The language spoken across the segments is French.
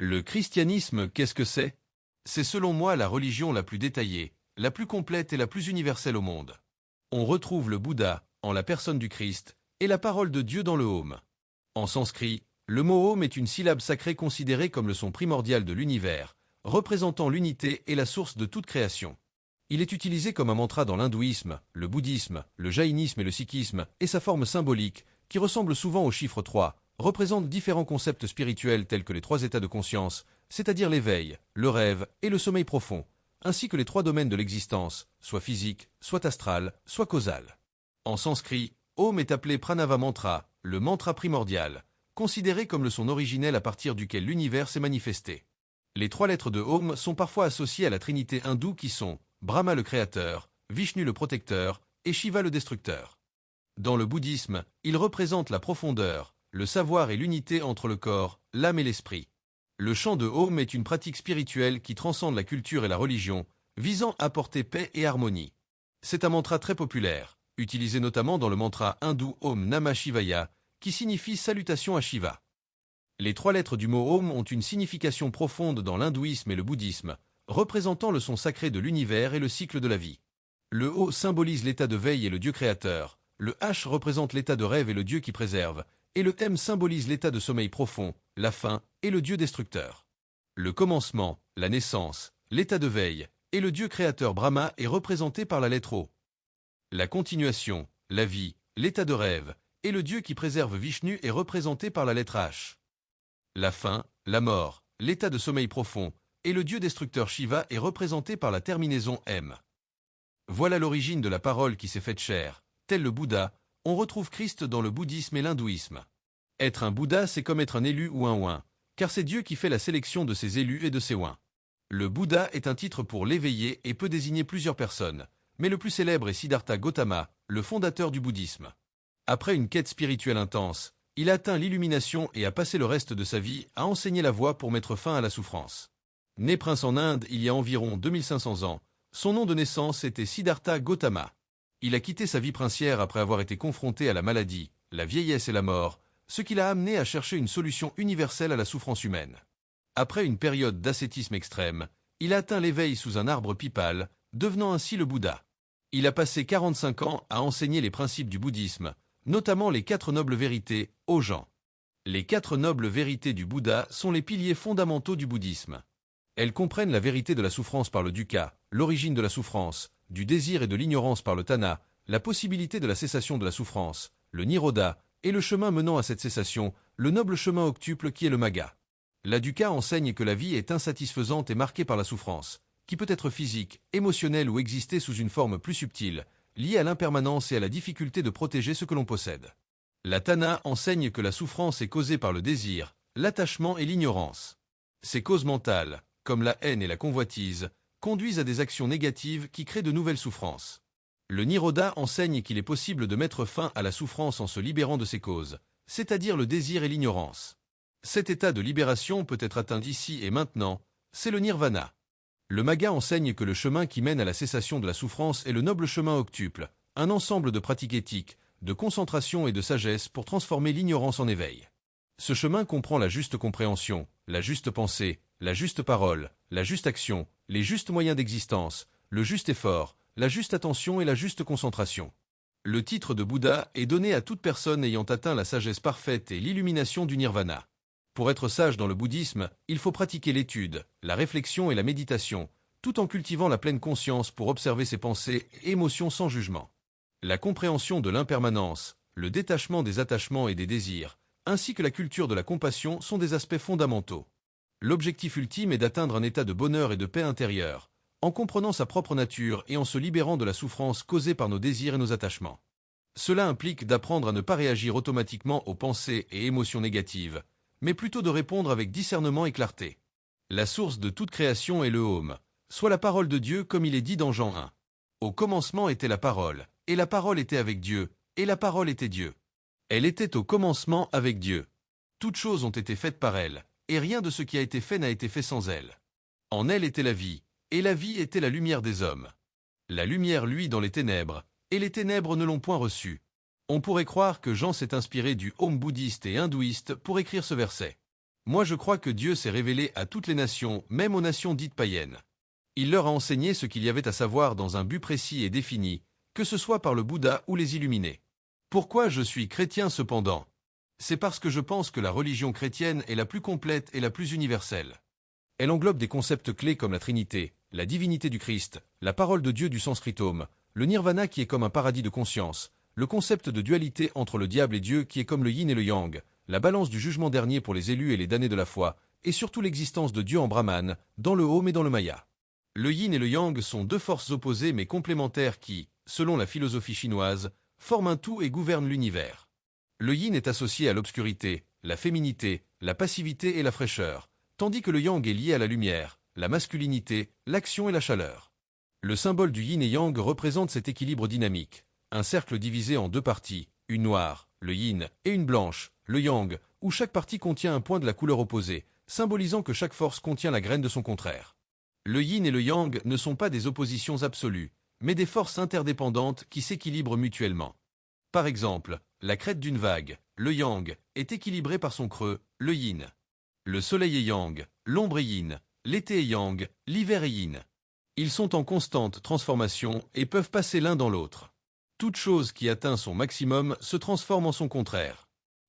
Le christianisme, qu'est-ce que c'est? C'est selon moi la religion la plus détaillée, la plus complète et la plus universelle au monde. On retrouve le Bouddha, en la personne du Christ, et la parole de Dieu dans le Om. En sanskrit, le mot Om est une syllabe sacrée considérée comme le son primordial de l'univers, représentant l'unité et la source de toute création. Il est utilisé comme un mantra dans l'hindouisme, le bouddhisme, le jaïnisme et le sikhisme, et sa forme symbolique, qui ressemble souvent au chiffre 3, représente différents concepts spirituels tels que les 3 états de conscience, c'est-à-dire l'éveil, le rêve et le sommeil profond, ainsi que les 3 domaines de l'existence, soit physique, soit astral, soit causal. En sanskrit, Om est appelé Pranava Mantra, le mantra primordial, considéré comme le son originel à partir duquel l'univers s'est manifesté. Les 3 lettres de Om sont parfois associées à la trinité hindoue qui sont Brahma le créateur, Vishnu le protecteur et Shiva le destructeur. Dans le bouddhisme, il représente la profondeur, le savoir et l'unité entre le corps, l'âme et l'esprit. Le chant de Om est une pratique spirituelle qui transcende la culture et la religion, visant à apporter paix et harmonie. C'est un mantra très populaire, utilisé notamment dans le mantra hindou Om Namah Shivaya, qui signifie salutation à Shiva. Les 3 lettres du mot Om ont une signification profonde dans l'hindouisme et le bouddhisme, représentant le son sacré de l'univers et le cycle de la vie. Le O symbolise l'état de veille et le Dieu créateur, le H représente l'état de rêve et le Dieu qui préserve, et le M symbolise l'état de sommeil profond, la fin et le Dieu destructeur. Le commencement, la naissance, l'état de veille, et le Dieu créateur Brahma est représenté par la lettre O. La continuation, la vie, l'état de rêve, et le Dieu qui préserve Vishnu est représenté par la lettre H. La fin, la mort, l'état de sommeil profond, et le Dieu destructeur Shiva est représenté par la terminaison M. Voilà l'origine de la parole qui s'est faite chair. Tel le Bouddha, on retrouve Christ dans le bouddhisme et l'hindouisme. Être un Bouddha, c'est comme être un élu ou un oint, car c'est Dieu qui fait la sélection de ses élus et de ses oints. Le Bouddha est un titre pour l'éveillé et peut désigner plusieurs personnes, mais le plus célèbre est Siddhartha Gautama, le fondateur du bouddhisme. Après une quête spirituelle intense, il a atteint l'illumination et a passé le reste de sa vie à enseigner la voie pour mettre fin à la souffrance. Né prince en Inde il y a environ 2500 ans, son nom de naissance était Siddhartha Gautama. Il a quitté sa vie princière après avoir été confronté à la maladie, la vieillesse et la mort, ce qui l'a amené à chercher une solution universelle à la souffrance humaine. Après une période d'ascétisme extrême, il a atteint l'éveil sous un arbre pipal, devenant ainsi le Bouddha. Il a passé 45 ans à enseigner les principes du bouddhisme, notamment les 4 nobles vérités, aux gens. Les 4 nobles vérités du Bouddha sont les piliers fondamentaux du bouddhisme. Elles comprennent la vérité de la souffrance par le dukkha, l'origine de la souffrance, du désir et de l'ignorance par le tanha, la possibilité de la cessation de la souffrance, le nirodha, et le chemin menant à cette cessation, le noble chemin octuple qui est le magga. La dukkha enseigne que la vie est insatisfaisante et marquée par la souffrance, qui peut être physique, émotionnelle ou exister sous une forme plus subtile, liée à l'impermanence et à la difficulté de protéger ce que l'on possède. La tanha enseigne que la souffrance est causée par le désir, l'attachement et l'ignorance. Ces causes mentales, comme la haine et la convoitise, conduisent à des actions négatives qui créent de nouvelles souffrances. Le nirodha enseigne qu'il est possible de mettre fin à la souffrance en se libérant de ses causes, c'est-à-dire le désir et l'ignorance. Cet état de libération peut être atteint d'ici et maintenant, c'est le nirvana. Le magga enseigne que le chemin qui mène à la cessation de la souffrance est le noble chemin octuple, un ensemble de pratiques éthiques, de concentration et de sagesse pour transformer l'ignorance en éveil. Ce chemin comprend la juste compréhension, la juste pensée, la juste parole, la juste action, les justes moyens d'existence, le juste effort, la juste attention et la juste concentration. Le titre de Bouddha est donné à toute personne ayant atteint la sagesse parfaite et l'illumination du nirvana. Pour être sage dans le bouddhisme, il faut pratiquer l'étude, la réflexion et la méditation, tout en cultivant la pleine conscience pour observer ses pensées et émotions sans jugement. La compréhension de l'impermanence, le détachement des attachements et des désirs, ainsi que la culture de la compassion sont des aspects fondamentaux. L'objectif ultime est d'atteindre un état de bonheur et de paix intérieure, en comprenant sa propre nature et en se libérant de la souffrance causée par nos désirs et nos attachements. Cela implique d'apprendre à ne pas réagir automatiquement aux pensées et émotions négatives, mais plutôt de répondre avec discernement et clarté. La source de toute création est le Om, soit la parole de Dieu comme il est dit dans Jean 1. Au commencement était la parole, et la parole était avec Dieu, et la parole était Dieu. Elle était au commencement avec Dieu. Toutes choses ont été faites par elle, et rien de ce qui a été fait n'a été fait sans elle. En elle était la vie, et la vie était la lumière des hommes. La lumière luit dans les ténèbres, et les ténèbres ne l'ont point reçue. On pourrait croire que Jean s'est inspiré du Om bouddhiste et hindouiste pour écrire ce verset. Moi je crois que Dieu s'est révélé à toutes les nations, même aux nations dites païennes. Il leur a enseigné ce qu'il y avait à savoir dans un but précis et défini, que ce soit par le Bouddha ou les Illuminés. Pourquoi je suis chrétien cependant? C'est parce que je pense que la religion chrétienne est la plus complète et la plus universelle. Elle englobe des concepts clés comme la Trinité, la divinité du Christ, la parole de Dieu du sanskritome, le nirvana qui est comme un paradis de conscience, le concept de dualité entre le diable et Dieu qui est comme le yin et le yang, la balance du jugement dernier pour les élus et les damnés de la foi, et surtout l'existence de Dieu en Brahman, dans le Om et dans le Maya. Le yin et le yang sont deux forces opposées mais complémentaires qui, selon la philosophie chinoise, forment un tout et gouvernent l'univers. Le yin est associé à l'obscurité, la féminité, la passivité et la fraîcheur, tandis que le yang est lié à la lumière, la masculinité, l'action et la chaleur. Le symbole du yin et yang représente cet équilibre dynamique, un cercle divisé en deux parties, une noire, le yin, et une blanche, le yang, où chaque partie contient un point de la couleur opposée, symbolisant que chaque force contient la graine de son contraire. Le yin et le yang ne sont pas des oppositions absolues, mais des forces interdépendantes qui s'équilibrent mutuellement. Par exemple, la crête d'une vague, le yang, est équilibrée par son creux, le yin. Le soleil est yang, l'ombre est yin, l'été est yang, l'hiver est yin. Ils sont en constante transformation et peuvent passer l'un dans l'autre. Toute chose qui atteint son maximum se transforme en son contraire.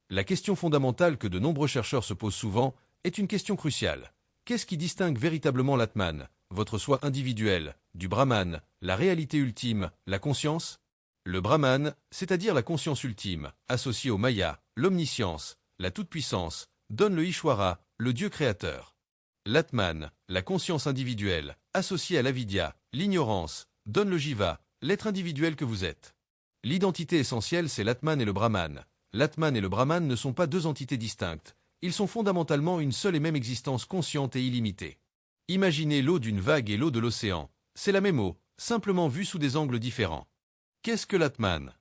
La question fondamentale que de nombreux chercheurs se posent souvent est une question cruciale. Qu'est-ce qui distingue véritablement l'Atman, votre soi individuel, du Brahman, la réalité ultime, la conscience? Le Brahman, c'est-à-dire la conscience ultime, associée au Maya, l'omniscience, la toute-puissance, donne le Ishwara, le Dieu créateur. L'Atman, la conscience individuelle, associée à l'avidya, l'ignorance, donne le Jiva, l'être individuel que vous êtes. L'identité essentielle, c'est l'Atman et le Brahman. L'Atman et le Brahman ne sont pas deux entités distinctes, ils sont fondamentalement une seule et même existence consciente et illimitée. Imaginez l'eau d'une vague et l'eau de l'océan, c'est la même eau, simplement vue sous des angles différents. Qu'est-ce que l'Atman?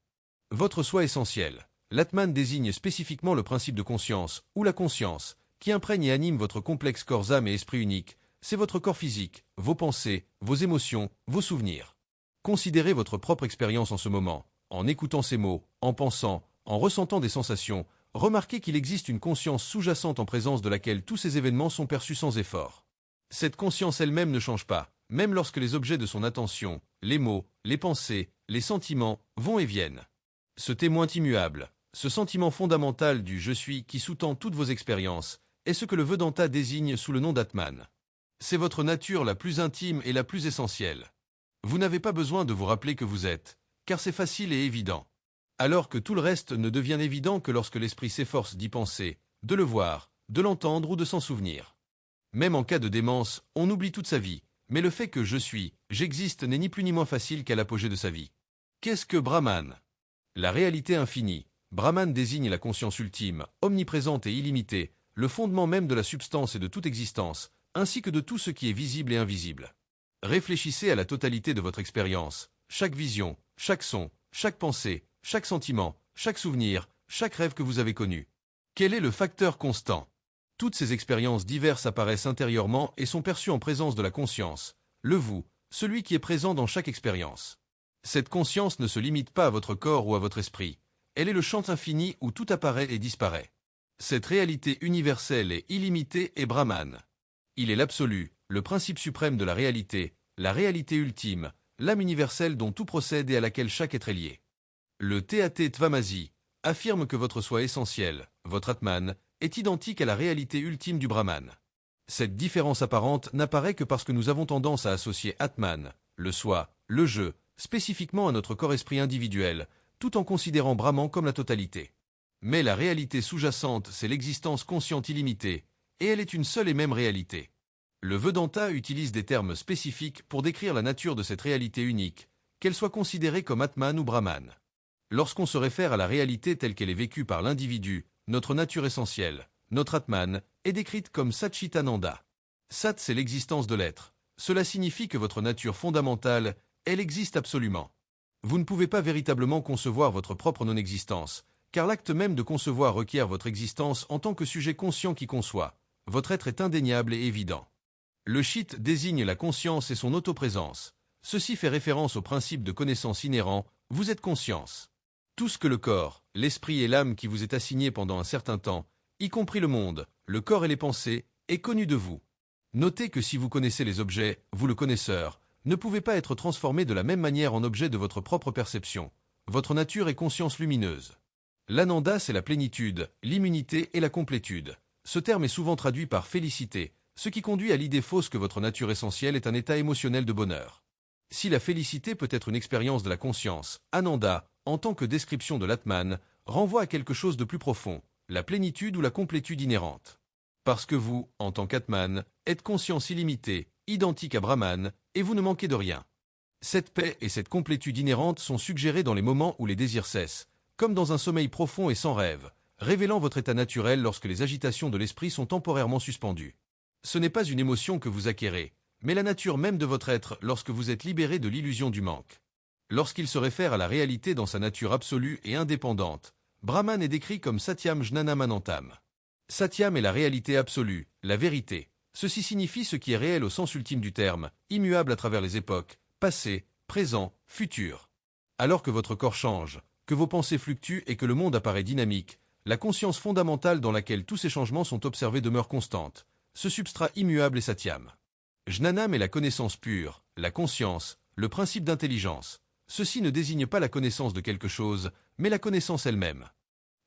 Votre soi essentiel. L'Atman désigne spécifiquement le principe de conscience, ou la conscience, qui imprègne et anime votre complexe corps âme et esprit unique. C'est votre corps physique, vos pensées, vos émotions, vos souvenirs. Considérez votre propre expérience en ce moment, en écoutant ces mots, en pensant, en ressentant des sensations, remarquez qu'il existe une conscience sous-jacente en présence de laquelle tous ces événements sont perçus sans effort. Cette conscience elle-même ne change pas, même lorsque les objets de son attention, les mots, les pensées, les sentiments, vont et viennent. Ce témoin immuable, ce sentiment fondamental du « je suis » qui sous-tend toutes vos expériences, est ce que le Vedanta désigne sous le nom d'Atman. C'est votre nature la plus intime et la plus essentielle. Vous n'avez pas besoin de vous rappeler que vous êtes, car c'est facile et évident. Alors que tout le reste ne devient évident que lorsque l'esprit s'efforce d'y penser, de le voir, de l'entendre ou de s'en souvenir. Même en cas de démence, on oublie toute sa vie, mais le fait que je suis, j'existe n'est ni plus ni moins facile qu'à l'apogée de sa vie. Qu'est-ce que Brahman? La réalité infinie. Brahman désigne la conscience ultime, omniprésente et illimitée, le fondement même de la substance et de toute existence, ainsi que de tout ce qui est visible et invisible. Réfléchissez à la totalité de votre expérience, chaque vision, chaque son, chaque pensée, chaque sentiment, chaque souvenir, chaque rêve que vous avez connu. Quel est le facteur constant? Toutes ces expériences diverses apparaissent intérieurement et sont perçues en présence de la conscience, le vous, celui qui est présent dans chaque expérience. Cette conscience ne se limite pas à votre corps ou à votre esprit. Elle est le champ infini où tout apparaît et disparaît. Cette réalité universelle et illimitée est Brahman. Il est l'absolu, le principe suprême de la réalité ultime, l'âme universelle dont tout procède et à laquelle chaque être est lié. Le Tat Tvamasi affirme que votre soi essentiel, votre Atman, est identique à la réalité ultime du Brahman. Cette différence apparente n'apparaît que parce que nous avons tendance à associer Atman, le soi, le je, spécifiquement à notre corps-esprit individuel, tout en considérant Brahman comme la totalité. Mais la réalité sous-jacente, c'est l'existence consciente illimitée, et elle est une seule et même réalité. Le Vedanta utilise des termes spécifiques pour décrire la nature de cette réalité unique, qu'elle soit considérée comme Atman ou Brahman. Lorsqu'on se réfère à la réalité telle qu'elle est vécue par l'individu, notre nature essentielle, notre Atman, est décrite comme Satchitananda. Sat, c'est l'existence de l'être. Cela signifie que votre nature fondamentale, elle existe absolument. Vous ne pouvez pas véritablement concevoir votre propre non-existence, car l'acte même de concevoir requiert votre existence en tant que sujet conscient qui conçoit. Votre être est indéniable et évident. Le Chit désigne la conscience et son autoprésence. Ceci fait référence au principe de connaissance inhérent, vous êtes conscience. Tout ce que le corps, l'esprit et l'âme qui vous est assigné pendant un certain temps, y compris le monde, le corps et les pensées, est connu de vous. Notez que si vous connaissez les objets, vous le connaisseur, ne pouvez pas être transformé de la même manière en objet de votre propre perception. Votre nature est conscience lumineuse. L'ananda, c'est la plénitude, l'immunité et la complétude. Ce terme est souvent traduit par félicité, ce qui conduit à l'idée fausse que votre nature essentielle est un état émotionnel de bonheur. Si la félicité peut être une expérience de la conscience, Ananda, en tant que description de l'Atman, renvoie à quelque chose de plus profond, la plénitude ou la complétude inhérente. Parce que vous, en tant qu'Atman, êtes conscience illimitée, identique à Brahman, et vous ne manquez de rien. Cette paix et cette complétude inhérente sont suggérées dans les moments où les désirs cessent, comme dans un sommeil profond et sans rêve, révélant votre état naturel lorsque les agitations de l'esprit sont temporairement suspendues. Ce n'est pas une émotion que vous acquérez, mais la nature même de votre être lorsque vous êtes libéré de l'illusion du manque. Lorsqu'il se réfère à la réalité dans sa nature absolue et indépendante, Brahman est décrit comme Satyam Jnanam Anantam. Satyam est la réalité absolue, la vérité. Ceci signifie ce qui est réel au sens ultime du terme, immuable à travers les époques, passé, présent, futur. Alors que votre corps change, que vos pensées fluctuent et que le monde apparaît dynamique, la conscience fondamentale dans laquelle tous ces changements sont observés demeure constante. Ce substrat immuable est Satyam. Jnanam est la connaissance pure, la conscience, le principe d'intelligence. Ceci ne désigne pas la connaissance de quelque chose, mais la connaissance elle-même.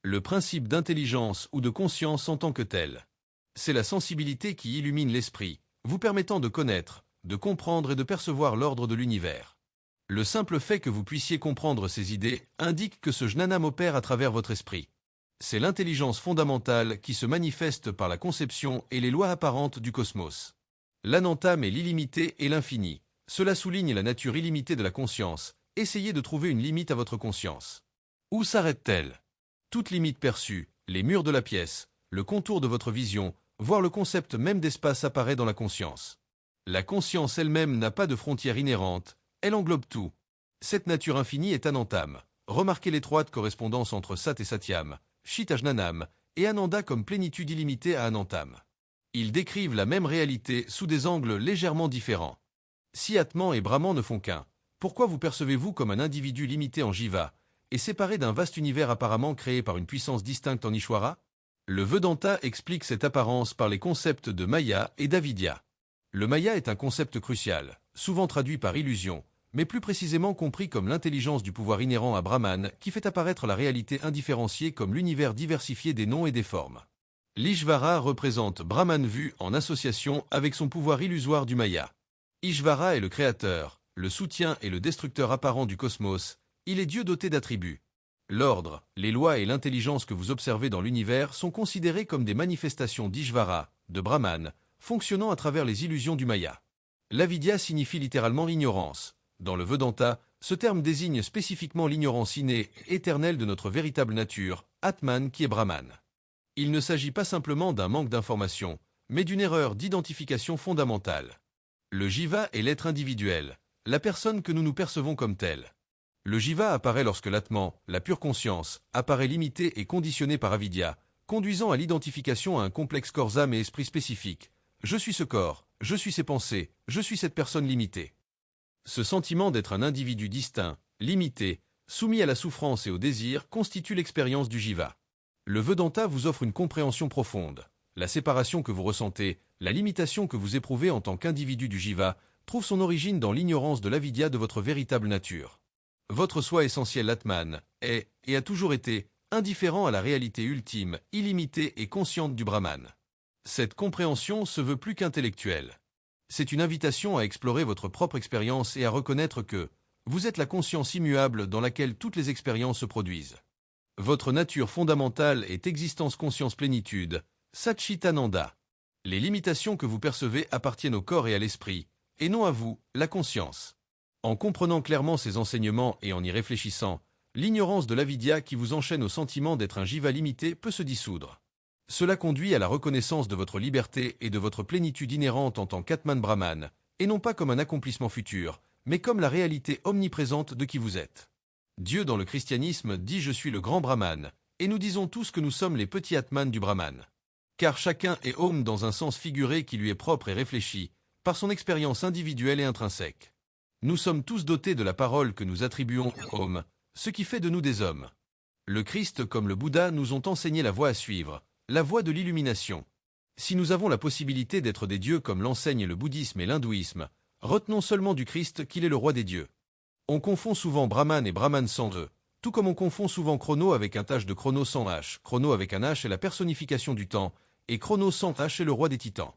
Le principe d'intelligence ou de conscience en tant que tel. C'est la sensibilité qui illumine l'esprit, vous permettant de connaître, de comprendre et de percevoir l'ordre de l'univers. Le simple fait que vous puissiez comprendre ces idées indique que ce jnanam opère à travers votre esprit. C'est l'intelligence fondamentale qui se manifeste par la conception et les lois apparentes du cosmos. L'anantam est l'illimité et l'infini. Cela souligne la nature illimitée de la conscience. Essayez de trouver une limite à votre conscience. Où s'arrête-t-elle? Toute limite perçue, les murs de la pièce, le contour de votre vision, voire le concept même d'espace apparaît dans la conscience. La conscience elle-même n'a pas de frontières inhérentes, elle englobe tout. Cette nature infinie est Anantam. Remarquez l'étroite correspondance entre Sat et Satyam, Chit à Jnanam, et Ananda comme plénitude illimitée à Anantam. Ils décrivent la même réalité sous des angles légèrement différents. Si Atman et Brahman ne font qu'un, pourquoi vous percevez-vous comme un individu limité en Jiva, et séparé d'un vaste univers apparemment créé par une puissance distincte en Ishwara? Le Vedanta explique cette apparence par les concepts de Maya et d'Avidya. Le Maya est un concept crucial, souvent traduit par illusion, mais plus précisément compris comme l'intelligence du pouvoir inhérent à Brahman qui fait apparaître la réalité indifférenciée comme l'univers diversifié des noms et des formes. L'Ishvara représente Brahman vu en association avec son pouvoir illusoire du Maya. Ishvara est le créateur, le soutien et le destructeur apparent du cosmos, il est Dieu doté d'attributs. L'ordre, les lois et l'intelligence que vous observez dans l'univers sont considérés comme des manifestations d'Ishvara, de Brahman, fonctionnant à travers les illusions du Maya. L'avidya signifie littéralement ignorance. Dans le Vedanta, ce terme désigne spécifiquement l'ignorance innée, éternelle de notre véritable nature, Atman qui est Brahman. Il ne s'agit pas simplement d'un manque d'information, mais d'une erreur d'identification fondamentale. Le jiva est l'être individuel, la personne que nous nous percevons comme telle. Le jiva apparaît lorsque l'atman, la pure conscience, apparaît limité et conditionné par avidya, conduisant à l'identification à un complexe corps-âme et esprit spécifique. Je suis ce corps, je suis ces pensées, je suis cette personne limitée. Ce sentiment d'être un individu distinct, limité, soumis à la souffrance et au désir constitue l'expérience du jiva. Le Vedanta vous offre une compréhension profonde. La séparation que vous ressentez, la limitation que vous éprouvez en tant qu'individu du jiva, trouve son origine dans l'ignorance de l'avidya de votre véritable nature. Votre soi essentiel Atman est, et a toujours été, indifférent à la réalité ultime, illimitée et consciente du Brahman. Cette compréhension se veut plus qu'intellectuelle. C'est une invitation à explorer votre propre expérience et à reconnaître que vous êtes la conscience immuable dans laquelle toutes les expériences se produisent. Votre nature fondamentale est existence conscience plénitude, Satchitananda. Les limitations que vous percevez appartiennent au corps et à l'esprit, et non à vous, la conscience. En comprenant clairement ces enseignements et en y réfléchissant, l'ignorance de l'avidya qui vous enchaîne au sentiment d'être un jiva limité peut se dissoudre. Cela conduit à la reconnaissance de votre liberté et de votre plénitude inhérente en tant qu'Atman Brahman, et non pas comme un accomplissement futur, mais comme la réalité omniprésente de qui vous êtes. Dieu dans le christianisme dit « Je suis le grand Brahman », et nous disons tous que nous sommes les petits Atman du Brahman. Car chacun est Om dans un sens figuré qui lui est propre et réfléchi, par son expérience individuelle et intrinsèque. Nous sommes tous dotés de la parole que nous attribuons Om, ce qui fait de nous des hommes. Le Christ comme le Bouddha nous ont enseigné la voie à suivre, la voie de l'illumination. Si nous avons la possibilité d'être des dieux comme l'enseignent le bouddhisme et l'hindouisme, retenons seulement du Christ qu'il est le roi des dieux. On confond souvent Brahman et Brahman sans E, tout comme on confond souvent Chrono avec un H de Chrono sans H. Chrono avec un H est la personnification du temps, et Chrono sans H est le roi des titans.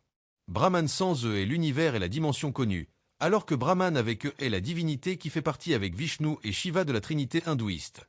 Brahman sans E est l'univers et la dimension connue, alors que Brahman avec E est la divinité qui fait partie avec Vishnu et Shiva de la trinité hindouiste.